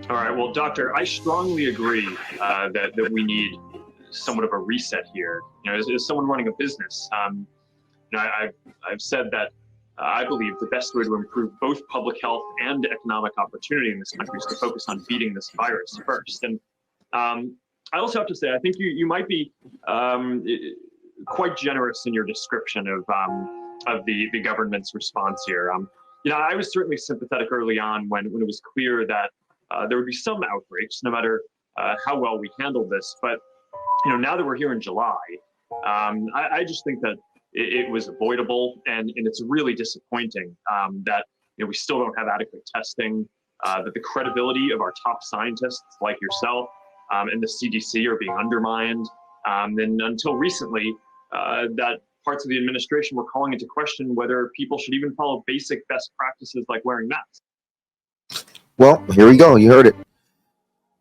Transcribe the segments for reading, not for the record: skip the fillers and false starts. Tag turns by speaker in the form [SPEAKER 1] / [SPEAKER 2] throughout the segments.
[SPEAKER 1] All right. Well, Doctor, I strongly agree that we need somewhat of a reset here. As someone running a business, I've said that I believe the best way to improve both public health and economic opportunity in this country is to focus on beating this virus first. And I also have to say, I think you might be quite generous in your description of the government's response here. I was certainly sympathetic early on when it was clear that there would be some outbreaks, no matter how well we handled this. But now that we're here in July, I just think that it was avoidable, and it's really disappointing that we still don't have adequate testing, that the credibility of our top scientists like yourself and the CDC are being undermined, and until recently, that parts of the administration were calling into question whether people should even follow basic best practices like wearing masks.
[SPEAKER 2] Well, here we go. You heard it.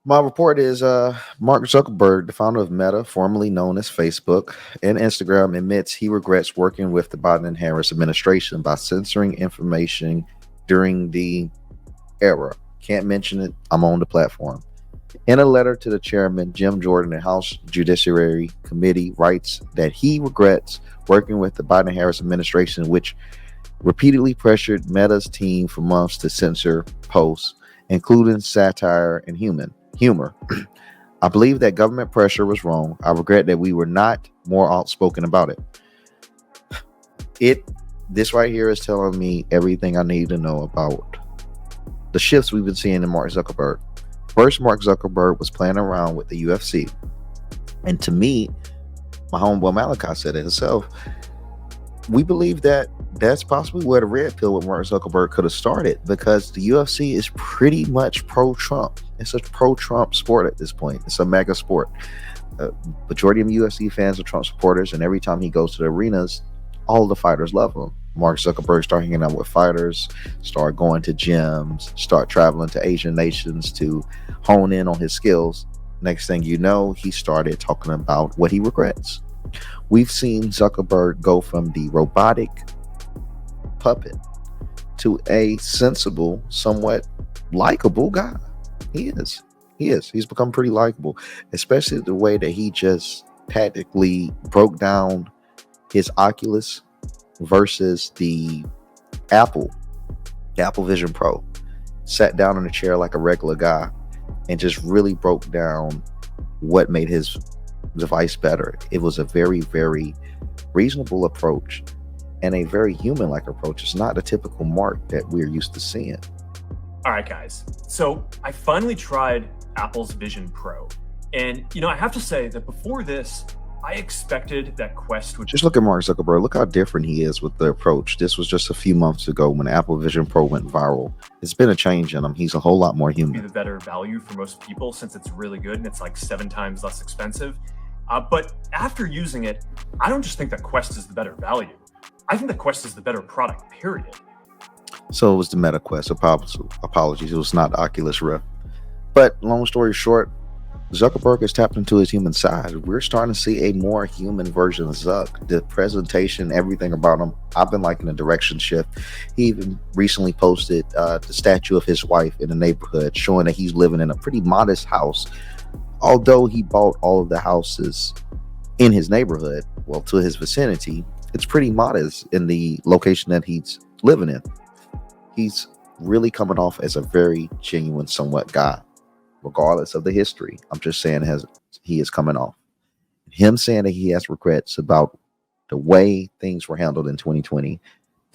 [SPEAKER 2] My report is Mark Zuckerberg, the founder of Meta, formerly known as Facebook and Instagram, admits he regrets working with the Biden and Harris administration by censoring information during the era. Can't mention it. I'm on the platform. In a letter to the chairman, Jim Jordan, the House Judiciary Committee writes that he regrets working with the Biden and Harris administration, which repeatedly pressured Meta's team for months to censor posts, including satire and humor. I believe that government pressure was wrong. I regret that we were not more outspoken about it. This right here is telling me everything I need to know about the shifts we've been seeing in Mark Zuckerberg. First, Mark Zuckerberg was playing around with the UFC. And to me, my homeboy Malachi said it himself. We believe that that's possibly where the red pill with Mark Zuckerberg could have started, because the UFC is pretty much pro-Trump. It's a pro-Trump sport at this point. It's a mega sport. Majority of UFC fans are Trump supporters, and every time he goes to the arenas, all the fighters love him. Mark Zuckerberg started hanging out with fighters, start going to gyms, start traveling to Asian nations to hone in on his skills. Next thing you know, he started talking about what he regrets. We've seen Zuckerberg go from the robotic puppet to a sensible, somewhat likable guy. He is. He's become pretty likable, especially the way that he just tactically broke down his Oculus versus the Apple Vision Pro. Sat down in a chair like a regular guy and just really broke down what made his device better. It was a very, very reasonable approach and a very human-like approach. It's not the typical Mark that we're used to seeing.
[SPEAKER 3] All right, guys. So I finally tried Apple's Vision Pro. And, I have to say that before this, I expected that Quest would
[SPEAKER 2] just look at Mark Zuckerberg. Look how different he is with the approach. This was just a few months ago when Apple Vision Pro went viral. It's been a change in him. He's a whole lot more
[SPEAKER 3] be
[SPEAKER 2] human.
[SPEAKER 3] the better value for most people, since it's really good and it's like 7 times less expensive. But after using it, I don't just think that Quest is the better value. I think that Quest is the better product, period.
[SPEAKER 2] So it was the Meta Quest. Apologies. It was not the Oculus Rift. But long story short, Zuckerberg has tapped into his human side. We're starting to see a more human version of Zuck. The presentation, everything about him, I've been liking the direction shift. He even recently posted the statue of his wife in the neighborhood, showing that he's living in a pretty modest house. Although he bought all of the houses in his neighborhood, well, to his vicinity, it's pretty modest in the location that he's living in. He's really coming off as a very genuine, somewhat guy, regardless of the history. I'm just saying he is coming off. Him saying that he has regrets about the way things were handled in 2020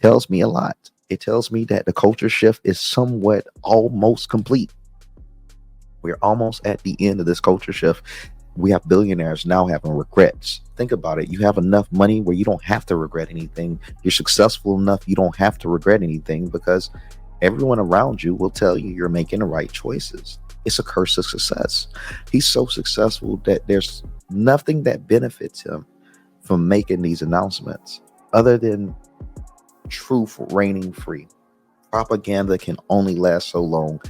[SPEAKER 2] tells me a lot. It tells me that the culture shift is somewhat almost complete. We're almost at the end of this culture shift. We have billionaires now having regrets. Think about it. You have enough money where you don't have to regret anything. You're successful enough, you don't have to regret anything, because everyone around you will tell you you're making the right choices. It's a curse of success. He's so successful that there's nothing that benefits him from making these announcements other than truth reigning free. Propaganda can only last so long.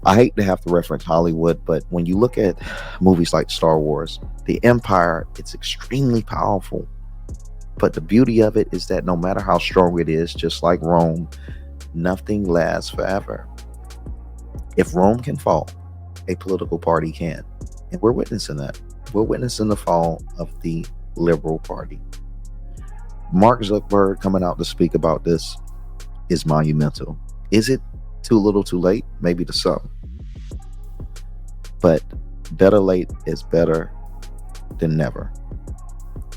[SPEAKER 2] I hate to have to reference Hollywood, but when you look at movies like Star Wars, the Empire, it's extremely powerful. But the beauty of it is that no matter how strong it is, just like Rome, nothing lasts forever. If Rome can fall, a political party can. And we're witnessing that. We're witnessing the fall of the Liberal Party. Mark Zuckerberg coming out to speak about this is monumental. Is it too little too late? Maybe to some. But better late is better than never.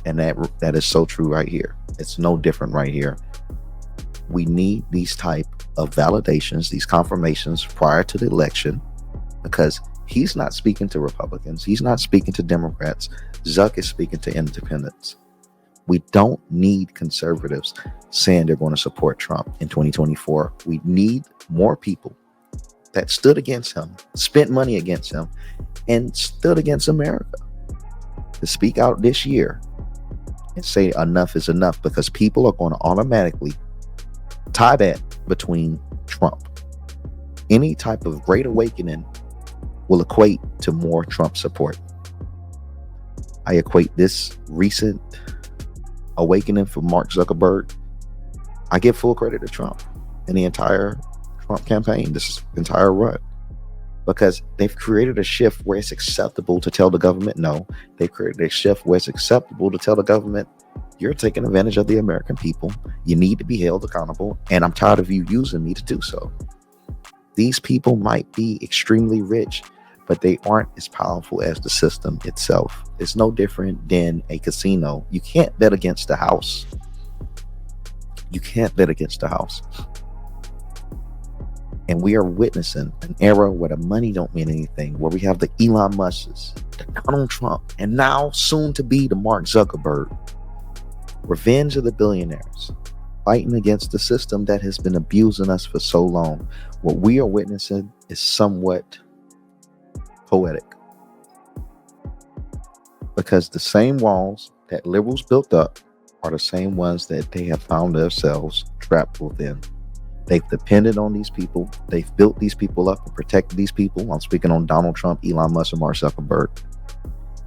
[SPEAKER 2] And that is so true right here. It's no different right here. We need these type of validations, these confirmations prior to the election, because he's not speaking to Republicans. He's not speaking to Democrats. Zuck is speaking to independents. We don't need conservatives saying they're going to support Trump in 2024. We need more people that stood against him, spent money against him, and stood against America to speak out this year and say enough is enough, because people are going to automatically tie that between Trump. Any type of great awakening will equate to more Trump support. I equate this recent awakening for Mark Zuckerberg. I give full credit to Trump and the entire Trump campaign, this entire run, because they've created a shift where it's acceptable to tell the government no. They've created a shift where it's acceptable to tell the government, you're taking advantage of the American people. You need to be held accountable, and I'm tired of you using me to do so. These people might be extremely rich, but they aren't as powerful as the system itself. It's no different than a casino. You can't bet against the house. You can't bet against the house. And we are witnessing an era where the money don't mean anything, where we have the Elon Musks, the Donald Trump, and now soon to be the Mark Zuckerberg. Revenge of the billionaires, fighting against the system that has been abusing us for so long. What we are witnessing is somewhat poetic, because the same walls that liberals built up are the same ones that they have found themselves trapped within. They've depended on these people. They've built these people up and protected these people. I'm speaking on Donald Trump, Elon Musk, and Mark Zuckerberg.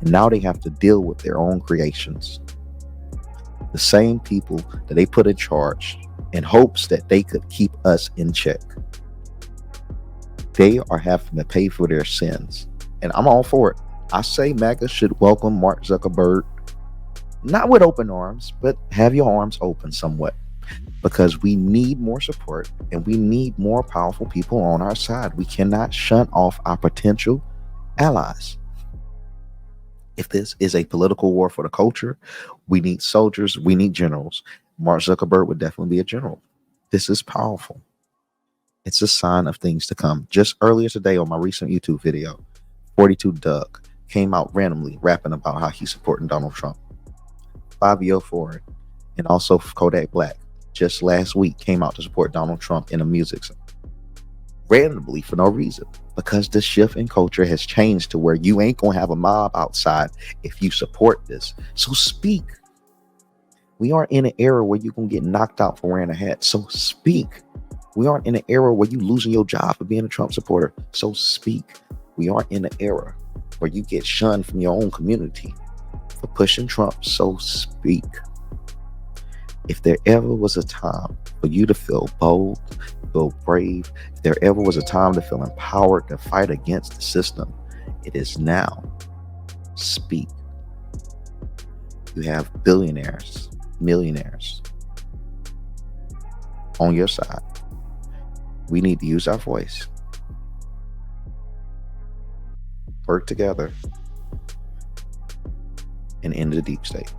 [SPEAKER 2] And now they have to deal with their own creations. The same people that they put in charge in hopes that they could keep us in check. They are having to pay for their sins. And I'm all for it. I say MAGA should welcome Mark Zuckerberg, not with open arms, but have your arms open somewhat. Because we need more support and we need more powerful people on our side. We cannot shun off our potential allies. If this is a political war for the culture, we need soldiers, we need generals. Mark Zuckerberg would definitely be a general. This is powerful. It's a sign of things to come. Just earlier today on my recent YouTube video, 42 Doug came out randomly rapping about how he's supporting Donald Trump. Fabio Ford and also Kodak Black just last week came out to support Donald Trump in a music song. Randomly for no reason, because the shift in culture has changed to where you ain't gonna have a mob outside if you support this. So speak. We aren't in an era where you're gonna get knocked out for wearing a hat. So speak. We aren't in an era where you losing your job for being a Trump supporter. So speak. We aren't in an era where you get shunned from your own community for pushing Trump. So speak. If there ever was a time for you to feel bold, feel brave, if there ever was a time to feel empowered to fight against the system, it is now. Speak. You have billionaires, millionaires on your side. We need to use our voice. Work together and end the deep state.